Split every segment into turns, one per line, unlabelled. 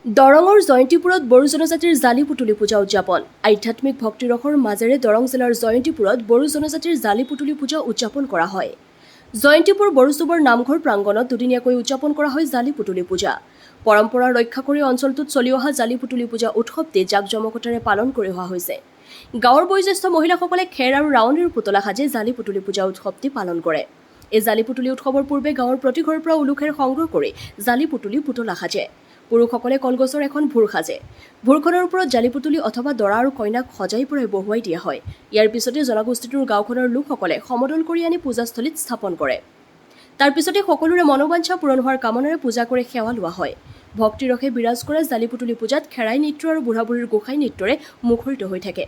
দৰঙৰ জয়ন্তীপুৰত বড়ো জনজাতিৰ জালি পুতুলি পূজা উদযাপন। আধ্যাত্মিক ভক্তিৰসৰ মাজেৰে দৰং জিলাৰ জয়ন্তীপুৰত বড়ো জনজাতিৰ জালি পুতুলি পূজা উদযাপন কৰা হয়। জয়ন্তীপুৰ বড়ো চুবৰ নামঘৰ প্ৰাংগণত দুদিনীয়াকৈ উদযাপন কৰা হয় জালি পুতুলি পূজা। পৰম্পৰা ৰক্ষা কৰি অঞ্চলটোত চলি অহা জালি পুতুলি পূজা উৎসৱটি জাকজমকতাৰে পালন কৰি অহা হৈছে। গাঁৱৰ বয়োজ্যেষ্ঠ মহিলাসকলে খেৰ আৰু ৰাৱণীৰ পুতলা সাজি জালি পুতুলি পূজা উৎসৱটি পালন কৰে। এই জালি পুতুলি উৎসৱৰ পূৰ্বে গাঁৱৰ প্ৰতি ঘৰৰ পৰা উলুখেৰ সংগ্ৰহ কৰি জালি পুতুলি পুতলা সাজে। পুৰুষসকলে কলগছৰ এখন ভোৰ সাজে। ভোৰখনৰ ওপৰত জালি পুতুলি অথবা দৰা আৰু কইনাক সজাই পৰাই বহুৱাই দিয়া হয়। ইয়াৰ পিছতে জনগোষ্ঠীটোৰ গাঁওখনৰ লোকসকলে সমদল কৰি আনি পূজাস্থলীত স্থাপন কৰে। তাৰ পিছতে সকলোৰে মনোবাঞ্ছা পূৰণ হোৱাৰ কামনাৰে পূজা কৰি সেৱা লোৱা হয়। ভক্তিৰসে বিৰাজ কৰা জালি পুতুলি পূজাত খেৰাই নৃত্য আৰু বুঢ়া বুঢ়ীৰ গোসাঁই নৃত্যৰে মুখৰিত হৈ থাকে।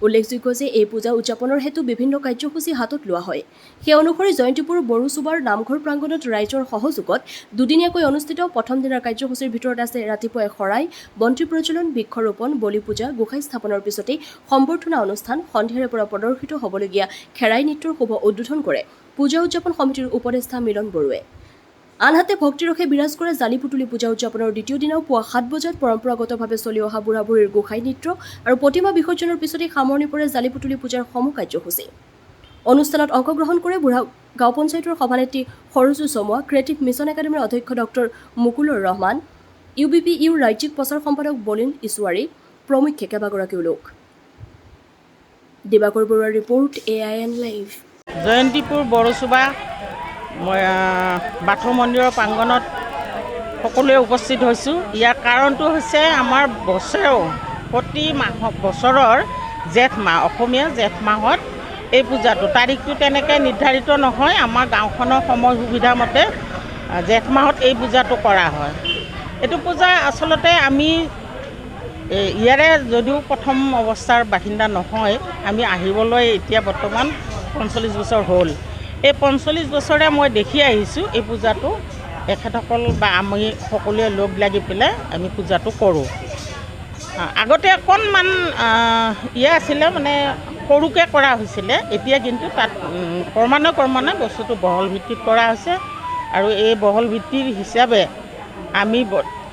উল্লেখযোগ্য যে এই পূজা উদযাপনৰ হেতু বিভিন্ন কাৰ্যসূচী হাতত লোৱা হয়। সেই অনুসৰি জয়ন্তীপুৰ বড়ো চুবাৰ নামঘৰ প্ৰাংগণত ৰাইজৰ সহযোগত দুদিনীয়াকৈ অনুষ্ঠিত প্ৰথম দিনৰ কাৰ্যসূচীৰ ভিতৰত আছে ৰাতিপুৱাই শৰাই, বন্তি প্ৰজ্বলন, বৃক্ষৰোপণ, বলি পূজা, গোসাঁই স্থাপনৰ পিছতেই সম্বৰ্ধনা অনুষ্ঠান, সন্ধিয়াৰে পৰা প্ৰদৰ্শিত হ'বলগীয়া খেৰাই নৃত্যৰ শুভ উদ্বোধন কৰে পূজা উদযাপন সমিতিৰ উপদেষ্টা মিলন বড়োৱে। আনহাতে ভক্তিৰসে বিৰাজ কৰা জালি পুতুলি পূজা উদযাপনৰ দ্বিতীয় দিনাও পুৱা 7 বজাত পৰম্পৰাগতভাৱে চলি অহা বুঢ়া বুঢ়ীৰ গোসাঁই নৃত্য আৰু প্ৰতিমা বিসৰ্জনৰ পিছতেই সামৰণি পৰে জালি পুতুলি পূজাৰ সমূহ কাৰ্যসূচী। অনুষ্ঠানত অংশগ্ৰহণ কৰে বুঢ়া গাঁও পঞ্চায়তৰ সভানেত্ৰী সৰজু চমুৱা, ক্ৰিয়েটিভ মিছন একাডেমীৰ অধ্যক্ষ ডক্টৰ মুকুলৰ ৰহমান, UBPUৰ ৰাজ্যিক প্ৰচাৰ সম্পাদক বলিন ইছৱাৰী প্ৰমুখ্যে কেইবাগৰাকীও লোক। দিবাকৰ বৰুৱাৰ report, AIN live.
Joyantipur Borochuba Bathou মন্দিৰৰ প্ৰাংগণত সকলোৱে উপস্থিত হৈছোঁ। ইয়াৰ কাৰণটো হৈছে আমাৰ প্ৰতি বছৰৰ জেঠ মাহ, অসমীয়া জেঠ মাহত এই পূজাটো তাৰিখটো তেনেকৈ নিৰ্ধাৰিত নহয়। আমাৰ গাঁওখনৰ সময় সুবিধা মতে জেঠ মাহত এই পূজাটো কৰা হয়। এইটো পূজা আচলতে আমি ইয়াৰে যদিও প্ৰথম অৱস্থাৰ বাসিন্দা নহয়, আমি আহিবলৈ এতিয়া বৰ্তমান 45 বছৰ হ'ল। এই 45 বছৰে মই দেখি আহিছোঁ এই পূজাটো এখেতসকল বা আমি সকলোৱে লগ লাগি পেলাই আমি পূজাটো কৰোঁ। আগতে অকণমান আছিলে মানে সৰুকৈ কৰা হৈছিলে, এতিয়া কিন্তু তাত ক্ৰমান্বয়ে বস্তুটো বহল ভিত্তিত কৰা হৈছে। আৰু এই বহল ভিত্তিৰ হিচাপে আমি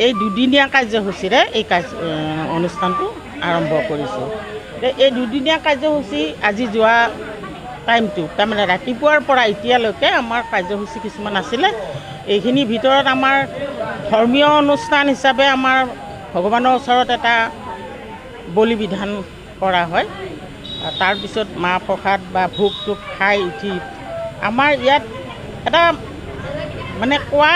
এই দুদিনীয়া কাৰ্যসূচীৰে এই অনুষ্ঠানটো আৰম্ভ কৰিছোঁ। এই দুদিনীয়া কাৰ্যসূচী আজি যোৱা টাইমটো তাৰমানে ৰাতিপুৱাৰ পৰা এতিয়ালৈকে আমাৰ কাৰ্যসূচী কিছুমান আছিলে। এইখিনিৰ ভিতৰত আমাৰ ধৰ্মীয় অনুষ্ঠান হিচাপে আমাৰ ভগৱানৰ ওচৰত এটা বলি বিধান কৰা হয়। তাৰপিছত মাহ প্ৰসাদ বা ভোগ টোগ খাই উঠি আমাৰ ইয়াত এটা মানে কোৱা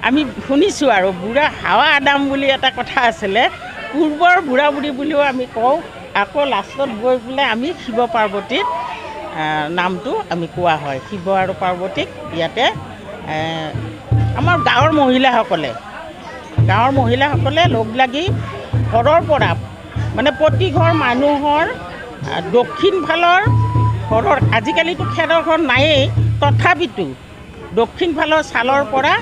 আমি শুনিছোঁ আৰু বুঢ়া হাৱা আদাম বুলি এটা কথা আছিলে। পূৰ্বৰ বুঢ়া বুঢ়ী বুলিও আমি কওঁ। আকৌ লাষ্টত গৈ পেলাই আমি শিৱ পাৰ্বতীৰ নামটো আমি কোৱা হয়। শিৱ আৰু পাৰ্বতীক ইয়াতে আমাৰ গাঁৱৰ মহিলাসকলে লগ লাগি ঘৰৰ পৰা মানে প্ৰতি ঘৰ মানুহৰ দক্ষিণ ফালৰ ঘৰৰ, আজিকালিতো খেৰৰ ঘৰ নায়েই, তথাপিতো দক্ষিণ ফালৰ ছালৰ পৰা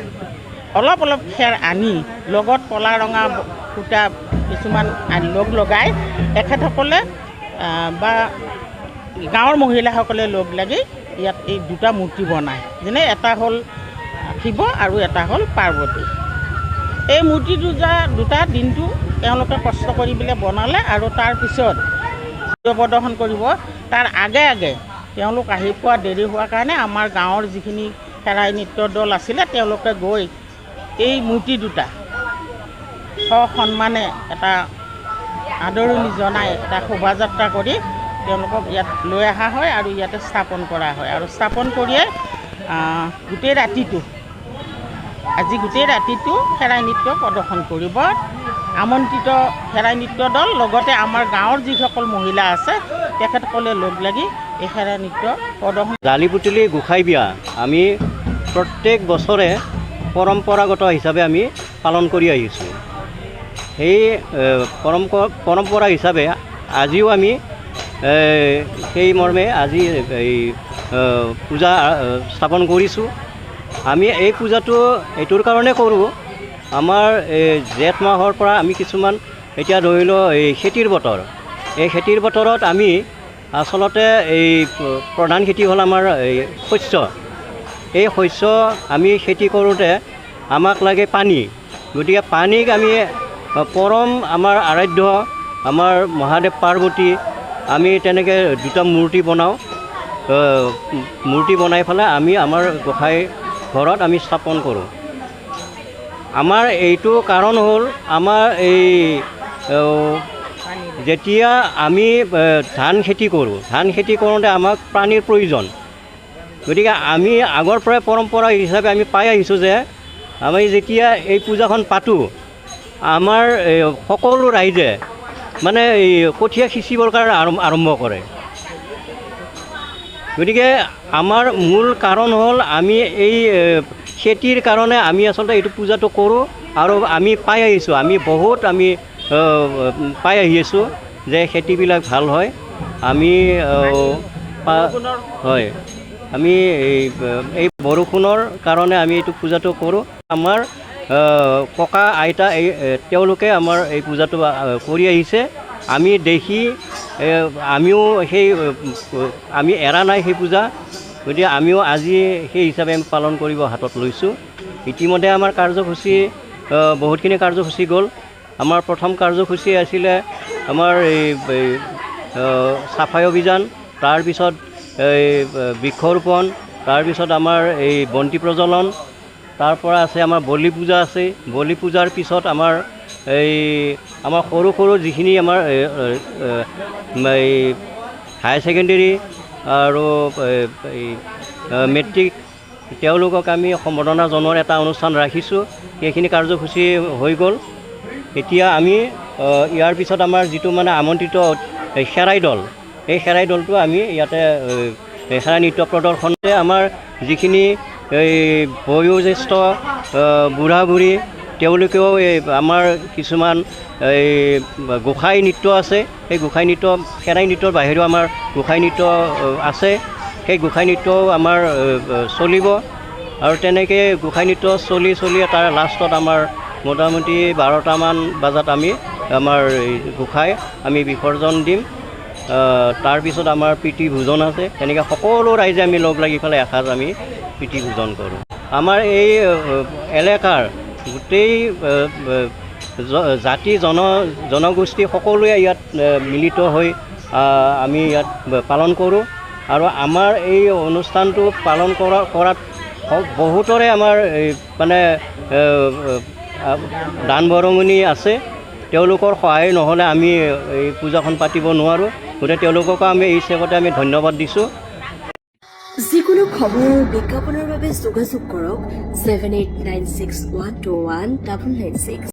অলপ খেৰ আনি লগত কলা ৰঙা সূতা কিছুমান লগ লগাই এখেতসকলে বা গাঁৱৰ মহিলাসকলে লগ লাগি ইয়াত এই দুটা মূৰ্তি বনায়। যেনে এটা হ'ল শিৱ আৰু এটা হ'ল পাৰ্বতী। এই মূৰ্তি দুটা দিনটো তেওঁলোকে কষ্ট কৰি পেলাই বনালে আৰু তাৰপিছত প্ৰদৰ্শন কৰিব। তাৰ আগে তেওঁলোক আহি পোৱা দেৰি হোৱাৰ কাৰণে আমাৰ গাঁৱৰ যিখিনি খেৰাই নৃত্য দল আছিলে তেওঁলোকে গৈ এই মূৰ্তি দুটা সন্মানে এটা আদৰণি জনাই এটা শোভাযাত্ৰা কৰি তেওঁলোকক ইয়াত লৈ অহা হয় আৰু ইয়াতে স্থাপন কৰা হয়। আৰু স্থাপন কৰিয়ে গোটেই ৰাতিটো খেৰাই নৃত্য প্ৰদৰ্শন কৰিব আমন্ত্ৰিত খেৰাই নৃত্য দল, লগতে আমাৰ গাঁৱৰ যিসকল মহিলা আছে তেখেতসকলে লগ লাগি এই খেৰাই নৃত্য প্ৰদৰ্শন।
জালি পুতুলি গোসাঁই বিয়া আমি প্ৰত্যেক বছৰে পৰম্পৰাগত হিচাপে আমি পালন কৰি আহিছোঁ। সেই পৰম্পৰা হিচাপে আজিও আমি সেই মৰ্মে আজি এই পূজা স্থাপন কৰিছোঁ। আমি এই পূজাটো এইটোৰ কাৰণে কৰোঁ, আমাৰ জেঠ মাহৰ পৰা আমি কিছুমান এতিয়া ধৰি লওঁ এই খেতিৰ বতৰ, এই খেতিৰ বতৰত আমি আচলতে এই প্ৰধান খেতি হ'ল আমাৰ এই শস্য। এই শস্য আমি খেতি কৰোঁতে আমাক লাগে পানী, গতিকে পানীক আমি পৰম আমাৰ আৰাধ্য আমাৰ মহাদেৱ পাৰ্বতী আমি তেনেকৈ দুটা মূৰ্তি বনাওঁ। মূৰ্তি বনাই পেলাই আমি আমাৰ গোসাঁই ঘৰত আমি স্থাপন কৰোঁ। আমাৰ এইটো কাৰণ হ'ল আমাৰ এই যেতিয়া আমি ধান খেতি কৰোঁ, ধান খেতি কৰোঁতে আমাক পানীৰ প্ৰয়োজন। গতিকে আমি আগৰ পৰাই পৰম্পৰা হিচাপে আমি পাই আহিছোঁ যে আমি যেতিয়া এই পূজাখন পাতোঁ, আমাৰ সকলো ৰাইজে মানে এই কঠীয়া সিঁচিবৰ কাৰণে আৰম্ভ কৰে। গতিকে আমাৰ মূল কাৰণ হ'ল আমি এই খেতিৰ কাৰণে আমি আচলতে এইটো পূজাটো কৰোঁ আৰু আমি পাই আহিছোঁ, আমি বহুত পাই আহি আছোঁ যে খেতিবিলাক ভাল হয়। আমি হয় আমি এই বৰষুণৰ কাৰণে আমি এইটো পূজাটো কৰোঁ। আমাৰ ককা আইতা তেওঁলোকে আমাৰ এই পূজাটো কৰি আহিছে। আমি দেখি আমিও আমি এৰা নাই সেই পূজা। গতিকে আমিও আজি সেই হিচাপে আমি পালন কৰিব হাতত লৈছোঁ। ইতিমধ্যে আমাৰ কাৰ্যসূচী বহুতখিনি কাৰ্যসূচী গ'ল। আমাৰ প্ৰথম কাৰ্যসূচী আছিলে আমাৰ এই চাফাই অভিযান, তাৰপিছত এই বৃক্ষৰোপণ, তাৰপিছত আমাৰ এই বন্তি প্ৰজ্বলন, তাৰপৰা আছে আমাৰ বলি পূজা আছে। বলি পূজাৰ পিছত আমাৰ আমাৰ সৰু সৰু যিখিনি আমাৰ এই হায়াৰ ছেকেণ্ডেৰী আৰু মেট্ৰিক তেওঁলোকক আমি সম্বৰ্ধনা জনোৱাৰ এটা অনুষ্ঠান ৰাখিছোঁ। সেইখিনি কাৰ্যসূচী হৈ গ'ল। এতিয়া আমি ইয়াৰ পিছত আমাৰ যিটো মানে আমন্ত্ৰিত খেৰাই দল, এই খেৰাই দলটো আমি ইয়াতে খেৰাই নৃত্য প্ৰদৰ্শনতে আমাৰ যিখিনি এই বয়োজ্যেষ্ঠ বুঢ়া বুঢ়ী তেওঁলোকেও আমাৰ কিছুমান এই গোসাঁই নৃত্য আছে। সেই গোসাঁই নৃত্য খেৰাই নৃত্যৰ বাহিৰেও আমাৰ গোসাঁই নৃত্য আছে। সেই গোসাঁই নৃত্যও আমাৰ চলিব আৰু তেনেকৈ গোসাঁই নৃত্য চলি তাৰ লাষ্টত আমাৰ মোটামুটি 12টামান বজাত আমি আমাৰ গোসাঁই আমি বিসৰ্জন দিম। তাৰপিছত আমাৰ প্ৰীতি ভোজন আছে। তেনেকৈ সকলো ৰাইজে আমি লগ লাগি পেলাই এসাঁজ আমি প্ৰীতি ভোজন কৰোঁ। আমাৰ এই এলেকাৰ গোটেই জাতি জনগোষ্ঠী সকলোৱে ইয়াত মিলিত হৈ আমি ইয়াত পালন কৰোঁ। আৰু আমাৰ এই অনুষ্ঠানটো পালন কৰাত বহুতৰে আমাৰ মানে দান বৰঙণি আছে। তেওঁলোকৰ সহায় নহ'লে আমি এই পূজাখন পাতিব নোৱাৰোঁ। গতিকে তেওঁলোককো আমি এই হিচাপতে আমি ধন্যবাদ দিছোঁ।
যিকোনো খবৰ বিজ্ঞাপনৰ বাবে যোগাযোগ কৰক 7896121996।